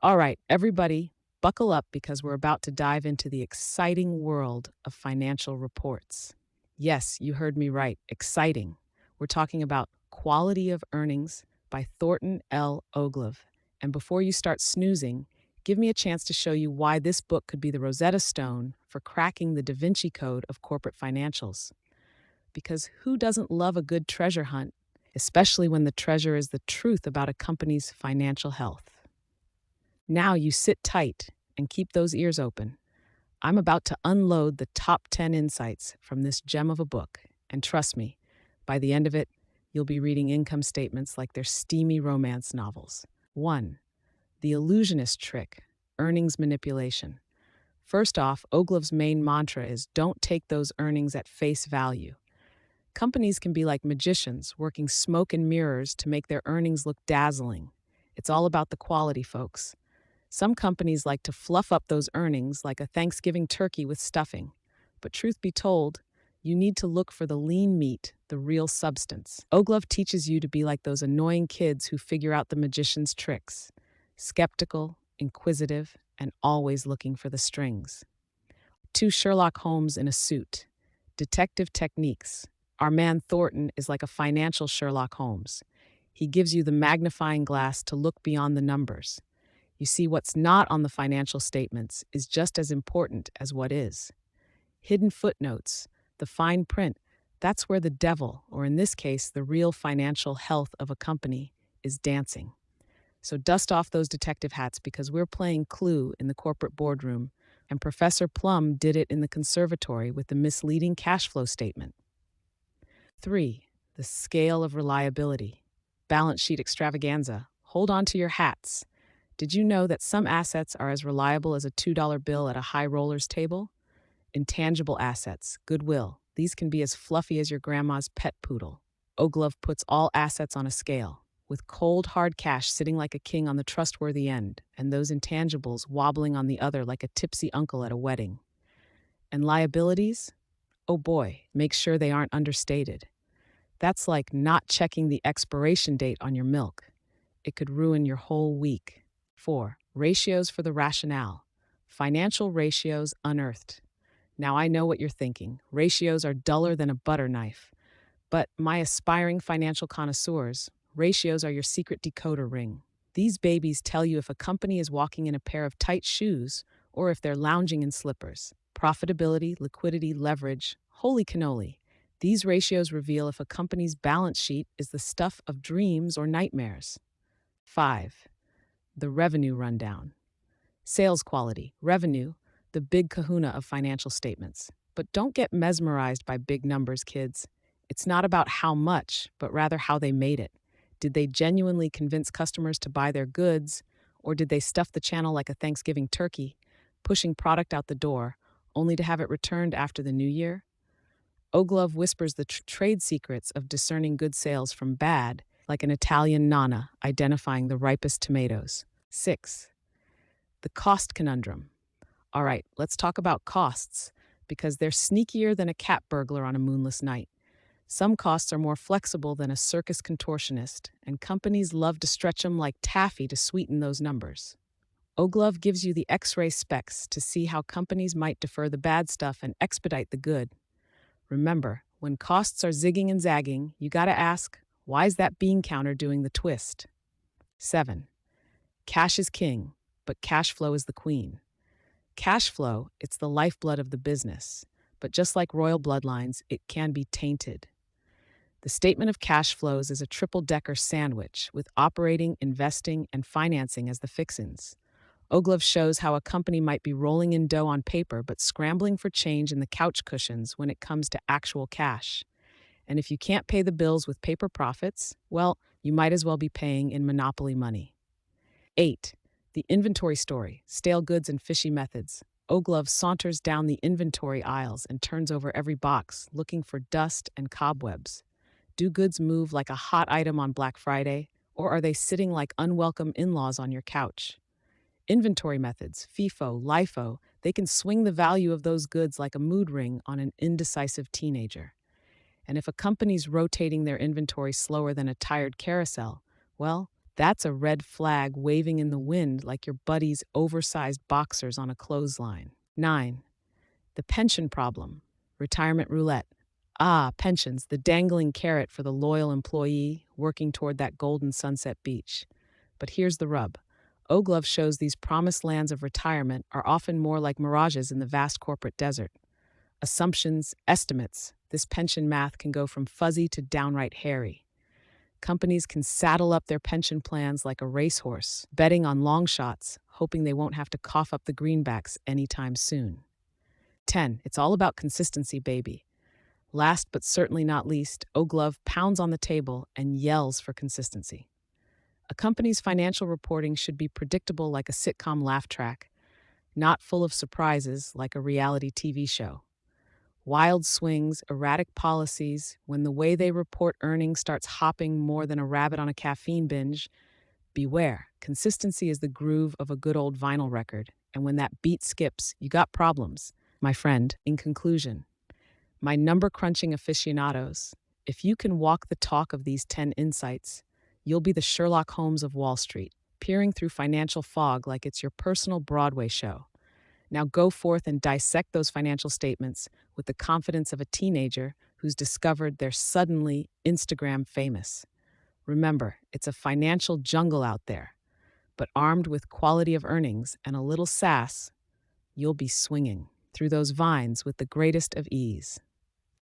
All right, everybody, buckle up because we're about to dive into the exciting world of financial reports. Yes, you heard me right. Exciting. We're talking about Quality of Earnings by Thornton L. And before you start snoozing, give me a chance to show you why this book could be the Rosetta Stone for cracking the Da Vinci Code of corporate financials. Because who doesn't love a good treasure hunt, especially when the treasure is the truth about a company's financial health? Now you sit tight and keep those ears open. I'm about to unload the top 10 insights from this gem of a book. And trust me, by the end of it, you'll be reading income statements like they're steamy romance novels. 1. The illusionist trick, earnings manipulation. First off, Oglov's main mantra is don't take those earnings at face value. Companies can be like magicians, working smoke and mirrors to make their earnings look dazzling. It's all about the quality, folks. Some companies like to fluff up those earnings like a Thanksgiving turkey with stuffing. But truth be told, you need to look for the lean meat, the real substance. Oglove teaches you to be like those annoying kids who figure out the magician's tricks, skeptical, inquisitive, and always looking for the strings. 2. Sherlock Holmes in a suit. Detective techniques. Our man Thornton is like a financial Sherlock Holmes. He gives you the magnifying glass to look beyond the numbers. You see, what's not on the financial statements is just as important as what is. Hidden footnotes, the fine print, that's where the devil, or in this case, the real financial health of a company, is dancing. So dust off those detective hats because we're playing Clue in the corporate boardroom, and Professor Plum did it in the conservatory with the misleading cash flow statement. 3. The scale of reliability. Balance sheet extravaganza. Hold on to your hats. Did you know that some assets are as reliable as a $2 bill at a high rollers table? Intangible assets, goodwill, these can be as fluffy as your grandma's pet poodle. Oglove puts all assets on a scale, with cold, hard cash sitting like a king on the trustworthy end, and those intangibles wobbling on the other like a tipsy uncle at a wedding. And liabilities? Oh boy, make sure they aren't understated. That's like not checking the expiration date on your milk. It could ruin your whole week. 4. Ratios for the rationale. Financial ratios unearthed. Now I know what you're thinking. Ratios are duller than a butter knife. But my aspiring financial connoisseurs, ratios are your secret decoder ring. These babies tell you if a company is walking in a pair of tight shoes or if they're lounging in slippers. Profitability, liquidity, leverage, holy cannoli. These ratios reveal if a company's balance sheet is the stuff of dreams or nightmares. 5. The revenue rundown. Sales quality, revenue, the big kahuna of financial statements. But don't get mesmerized by big numbers, kids. It's not about how much, but rather how they made it. Did they genuinely convince customers to buy their goods, or did they stuff the channel like a Thanksgiving turkey, pushing product out the door, only to have it returned after the new year? Oglove whispers the trade secrets of discerning good sales from bad, like an Italian nonna identifying the ripest tomatoes. 6. The cost conundrum. All right, let's talk about costs, because they're sneakier than a cat burglar on a moonless night. Some costs are more flexible than a circus contortionist, and companies love to stretch them like taffy to sweeten those numbers. Oglove gives you the X-ray specs to see how companies might defer the bad stuff and expedite the good. Remember, when costs are zigging and zagging, you gotta ask, why is that bean counter doing the twist? 7. Cash is king, but cash flow is the queen. Cash flow, it's the lifeblood of the business, but just like royal bloodlines, it can be tainted. The statement of cash flows is a triple-decker sandwich with operating, investing, and financing as the fixins. Oglove shows how a company might be rolling in dough on paper but scrambling for change in the couch cushions when it comes to actual cash. And if you can't pay the bills with paper profits, well, you might as well be paying in monopoly money. 8. The inventory story, stale goods and fishy methods. Oglove saunters down the inventory aisles and turns over every box, looking for dust and cobwebs. Do goods move like a hot item on Black Friday, or are they sitting like unwelcome in-laws on your couch? Inventory methods, FIFO, LIFO, they can swing the value of those goods like a mood ring on an indecisive teenager. And if a company's rotating their inventory slower than a tired carousel, well, That's a red flag waving in the wind like your buddy's oversized boxers on a clothesline. 9. The pension problem. Retirement roulette. Ah, pensions, the dangling carrot for the loyal employee working toward that golden sunset beach. But here's the rub. Oglove shows these promised lands of retirement are often more like mirages in the vast corporate desert. Assumptions, estimates, this pension math can go from fuzzy to downright hairy. Companies can saddle up their pension plans like a racehorse, betting on long shots, hoping they won't have to cough up the greenbacks anytime soon. 10. It's all about consistency, baby. Last but certainly not least, Oglove pounds on the table and yells for consistency. A company's financial reporting should be predictable like a sitcom laugh track, not full of surprises like a reality TV show. Wild swings, erratic policies, when the way they report earnings starts hopping more than a rabbit on a caffeine binge, beware. Consistency is the groove of a good old vinyl record, and when that beat skips, you got problems. My friend, in conclusion, my number crunching aficionados, if you can walk the talk of these 10 insights, you'll be the Sherlock Holmes of Wall Street, peering through financial fog like it's your personal Broadway show. Now go forth and dissect those financial statements with the confidence of a teenager who's discovered they're suddenly Instagram famous. Remember, it's a financial jungle out there, but armed with quality of earnings and a little sass, you'll be swinging through those vines with the greatest of ease.